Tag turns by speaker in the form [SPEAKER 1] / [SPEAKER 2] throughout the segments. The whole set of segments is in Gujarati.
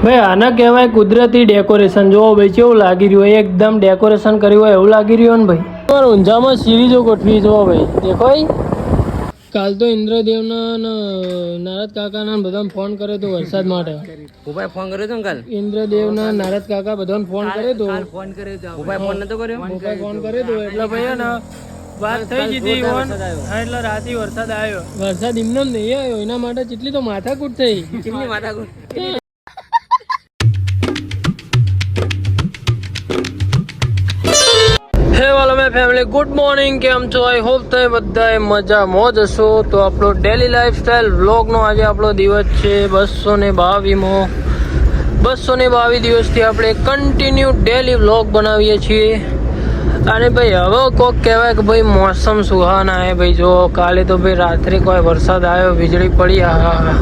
[SPEAKER 1] ભાઈ આના કહેવાય કુદરતી ડેકોરેશન. જોવો ભાઈ કેવું લાગી રહ્યું હોય, એકદમ ડેકોરેશન કર્યું હોય એવું લાગી રહ્યું ને ભાઈ. ઊંઝામાં સિરીજો ગોઠવી જોવો ભાઈ, દેખો. કાલ તો ઇન્દ્રદેવના નારદ કાકાના બધાને ફોન કર્યો હતો વરસાદ માટે.
[SPEAKER 2] ઉપાય ફોન કર્યો તો કાલ
[SPEAKER 1] ઇન્દ્રદેવના નારદ કાકા બધાને ફોન કર્યો હતો.
[SPEAKER 2] ઉપાય ફોન નતો કર્યો.
[SPEAKER 1] ફોન કર્યો હતો એટલે ભાઈ ને વાત થઈ જીધી. હા એટલે રાતે વરસાદ આવ્યો. વરસાદ એમને નહીં આવ્યો, એના માટે જેટલી તો માથાકૂટ થઈ.
[SPEAKER 2] કેટલી માથાકૂટ.
[SPEAKER 1] હે વાલો મે ફેમિલી, ગુડ મોર્નિંગ. કેમ છો? આઈ હોપ તમે બધાએ મજા મોજ હશો. તો આપણો ડેલી લાઈફસ્ટાઈલ વ્લોગનો આજે આપણો દિવસ છે 222મો. 222 દિવસથી આપણે કન્ટિન્યુ ડેલી વ્લોગ બનાવીએ છીએ. અને ભાઈ હવે કોક કહેવાય કે ભાઈ મોસમ સુહાના હે ભાઈ. જો કાલે તો ભાઈ રાત્રે કોઈ વરસાદ આવ્યો, વીજળી પડી. હા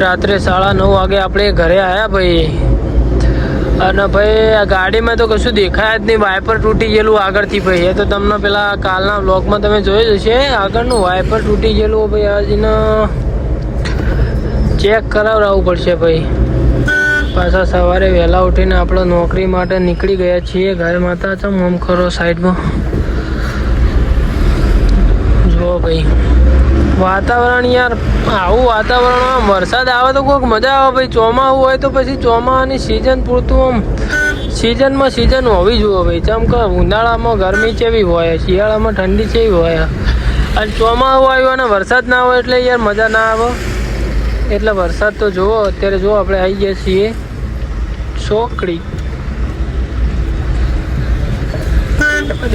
[SPEAKER 1] રાત્રે 9:30 વાગે આપણે ઘરે આવ્યા ભાઈ. અને ભાઈ આ ગાડીમાં તો કશું દેખાય જ નહીં, વાઇપર તૂટી ગયેલું આગળથી ભાઈ. એ તો તમને પેલા કાલના બ્લોગમાં તમે જોઈ જશે. આગળનું વાઇપર તૂટી ગયેલું ભાઈ. આજને ચેક કરાવડાવવું પડશે ભાઈ. પાછા સવારે વહેલા ઉઠીને આપણે નોકરી માટે નીકળી ગયા છીએ. ઘરમાં હતા ચમ આમ ખરો સાઈડમાં જુઓ ભાઈ. વાતાવરણ યાર આવું વાતાવરણમાં વરસાદ આવે તો કોઈક મજા આવે ભાઈ. ચોમાસું હોય તો પછી ચોમાસાની સિઝન પૂરતું આમ સિઝનમાં સિઝન હોવી જોઈએ ભાઈ. ચમ કે ઉનાળામાં ગરમી કેવી હોય, શિયાળામાં ઠંડી કેવી હોય, અને ચોમાસું આવ્યું અને વરસાદ ના હોય એટલે યાર મજા ના આવે. એટલે વરસાદ તો જુઓ અત્યારે. જો આપણે આવી ગયા છીએ ચોકડી.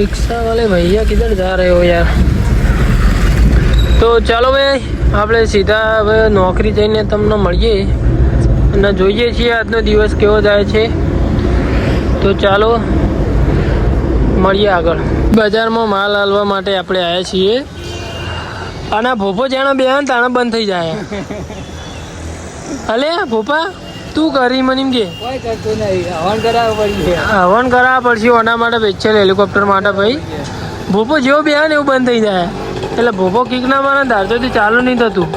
[SPEAKER 1] રિક્ષા વાલે ભૈયા કિધર જા રહે હો યાર. તો ચાલો ભાઈ આપણે સીધા હવે નોકરી જઈને તમને મળીએ અને જોઈએ છીએ આજનો દિવસ કેવો જાય છે. તો ચાલો મળીએ આગળ. બજારમાં માલ હાલવા માટે આપણે આવ્યા છીએ. અને ભોપો જાણે બે ને તાણે બંધ થઈ જાય. અલે ભોપા તું કરી મને એમ કે હવન કરાવવા પડશે ઓના માટે વેચેલ હેલિકોપ્ટર માટે ભાઈ. ભોપો જેવો બે ને એવું બંધ થઈ જાય. એટલે ભોપો કીક ના મારે ધારતોથી ચાલુ નહીં થતું.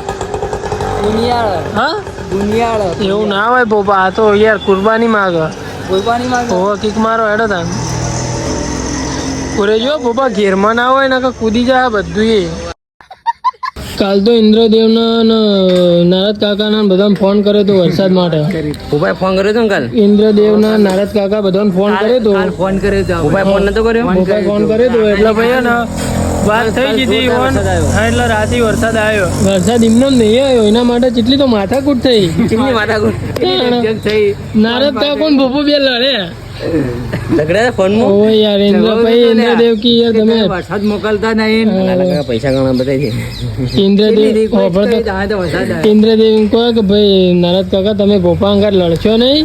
[SPEAKER 1] હા એવું ના હોય ભોપા. આ તો યાર કુરબાની માગે. ઓહો કીક મારો હેડો તા પૂરે જો ભોપા ઘેરમાં ના હોય ને કૂદી જાય બધું. એ કાલ તો ઇન્દ્રદેવના નારદ કાકાના બધાને ફોન કર્યો હતો વરસાદ માટે.
[SPEAKER 2] ઉપાય ફોન કર્યો તો કાલ
[SPEAKER 1] ઇન્દ્રદેવના નારદ કાકા બધાને ફોન કર્યો હતો.
[SPEAKER 2] ઉપાય ફોન નતો કર્યો.
[SPEAKER 1] ફોન કર્યો હતો એટલે ભાઈ ને વાત થઈ જીધી. હા એટલે રાતે વરસાદ આવ્યો. વરસાદ એમને નહીં આવ્યો, એના માટે જેટલી તો માથાકૂટ થઈ.
[SPEAKER 2] કેટલી માથાકૂટ.
[SPEAKER 1] નારદ કાકો ને ભોપો બે લડે
[SPEAKER 2] લગડ્યા ફોન માં.
[SPEAKER 1] ઓ યાર ઇન્દ્રભાઈ ઇન્દ્રદેવ કી યાર તમે
[SPEAKER 2] વરસાદ મોકલતા નહીં. પૈસા ઘણા બધા છે.
[SPEAKER 1] ઇન્દ્રદેવ કહો કે ભાઈ નારદ કાકા તમે ભોપા અંગાર લડશો નહીં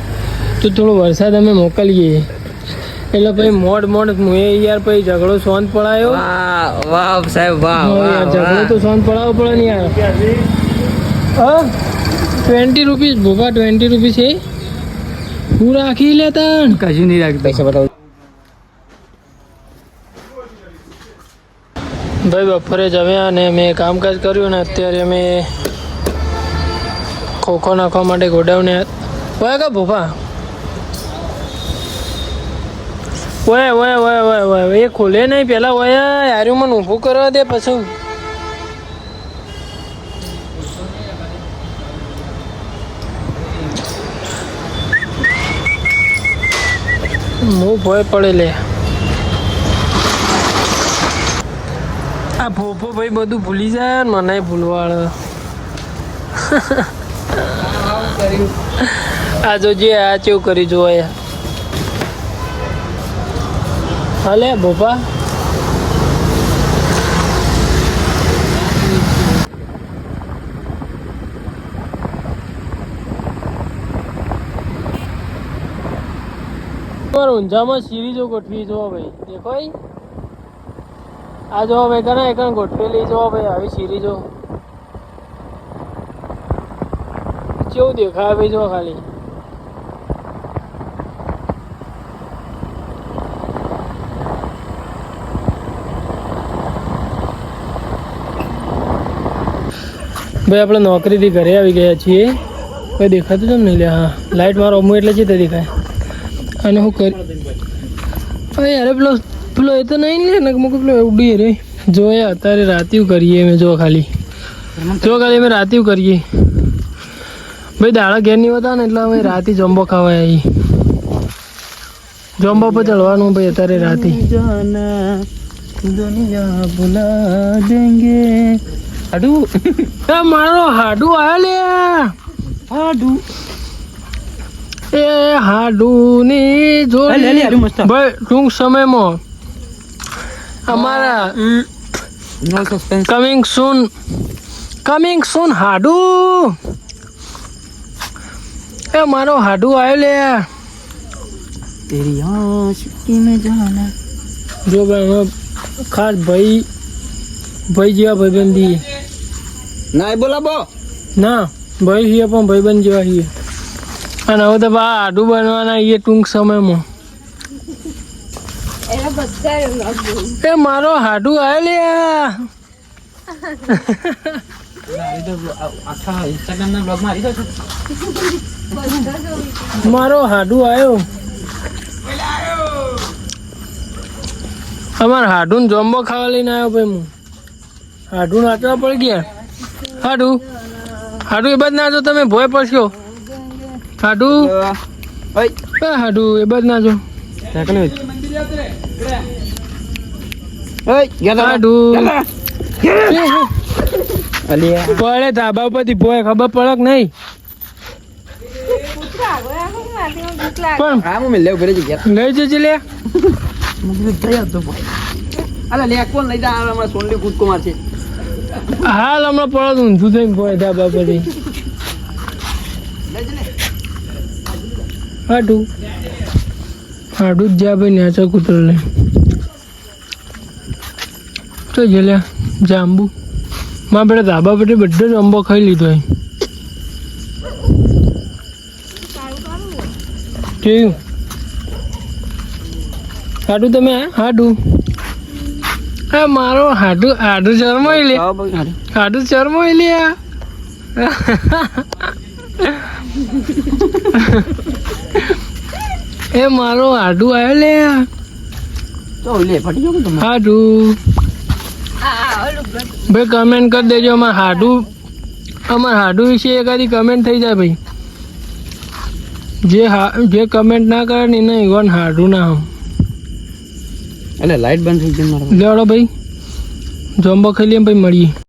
[SPEAKER 1] તો થોડો વરસાદ અમે મોકલીએ. એટલે ભાઈ મોડ હું યાર પછી ઝઘડો શાંત પડાયો.
[SPEAKER 2] વાહ સાહેબ વાહ.
[SPEAKER 1] ઝઘડો તો શાંત પડાવવો પડે ને યાર. હા 20 રૂપીસ ભોપા 20 રૂપીસ છે. હું રાખી લેતા
[SPEAKER 2] કશું નહીં રાખી. પૈસા બતાવો
[SPEAKER 1] ભાઈ. બપોરે જમ્યા અને મેં કામકાજ કર્યું ને અત્યારે અમે ખોખો નાખવા માટે ગોડાઉને હોય કા ભોપા. ઓય ઓય ઓય ઓય ઓય એ ખોલે નહીં પેલા. ઓય યાર મને ઊભું કરવા દે પછી. હું ભય પડે લે. આ ભોપો ભાઈ બધું ભૂલી જાય ને મને ભૂલવાળ. આ જો જે આ ચેવું કરી જોવા. હાલે ભોપા ઊંઝામાં સિરીજો ગોઠવી જોવા ભાઈ. દેખો આ જોવા ભાઈ કરે એક ગોઠવેલી જોવા ભાઈ. આવી સિરીજો કેવું દેખાય ભાઈ. જો ખાલી ભાઈ આપણે નોકરીથી ઘરે આવી ગયા છીએ. કોઈ દેખાતું છે નહીં લે હા લાઇટ મારો અમું એટલે છે તે દેખાય અને હું કરી અરે યાર પેલો એ તો નહીં લે ને મૂકું પેલો ઉડી રે જોયા અત્યારે રાતીવ કરીએ મેં જો ખાલી અમે રાતીવ કરીએ ભાઈ દાડા ઘેર નહીં હોતા ને એટલે અમે રાતે જોમ્બો ખાવા આવી જોમ્બો પર ચડવાનું ભાઈ અત્યારે રાતે દુનિયા ભુલા દેંગે હાડુ મારો હાડુ આવ્યો લે હાડુ એ હાડુ ની જોડી ભાઈ ટૂંક સમયમાં અમારા કમિંગ સૂન હાડુ એ મારો હાડુ આવ્યો લે તેરી આશિકી મેં જાના જો ભાઈ ખાસ ભાઈ જેવા ભાઈબંધી
[SPEAKER 2] ના બોલાબો
[SPEAKER 1] ના ભાઈ છીએ પણ ભાઈબંધ જેવા છીએ અને હવે તો બા હાડુ બનવાના એ ટૂંક સમયમાં એ મારો હાડુ આવ્યો લે મારો હાડુ આવ્યો અમારે હાડુ ને જોમ્બો ખાવા લઈને આવ્યો ભાઈ હું હાડુ નાચવા પડી ગયા હાડુ એ બાદ નાચો તમે ભોય પડશો હાડુ હાડુ એ બાદ નાચો હાડુ પડે ધાબા પરથી ભોય ખબર પડે કે નહીં પણ લઈ જજે લે હાલ હમણાં પડો ઊંધું થઈને ભોય ધાબા પરથી હાડુ જ જ્યાં ભાઈ નેચા કૂતરો લે તો જલ્યા જાંબુ માં પેલા ધાબા પરથી બધો જ અંબો ખાઈ લીધો હોય કેવું હાડુ તમે હાડુ હા મારો હાડુ ચરમોય લે હાડુ ચરમોય લે એ મારો હાડુ આવ્યો લે હાડુ ભાઈ કમેન્ટ કરી દેજો અમાર હાડુ વિશે એકાદી કમેન્ટ થઈ જાય ભાઈ જે કમેન્ટ ના કરે ને એને ઇવન હાડુ ના હમ
[SPEAKER 2] એટલે લાઈટ બંધ થઈ ગઈ મારો
[SPEAKER 1] લેવડો ભાઈ જોમ્બો ખાઈ લઈએ ભાઈ મળીએ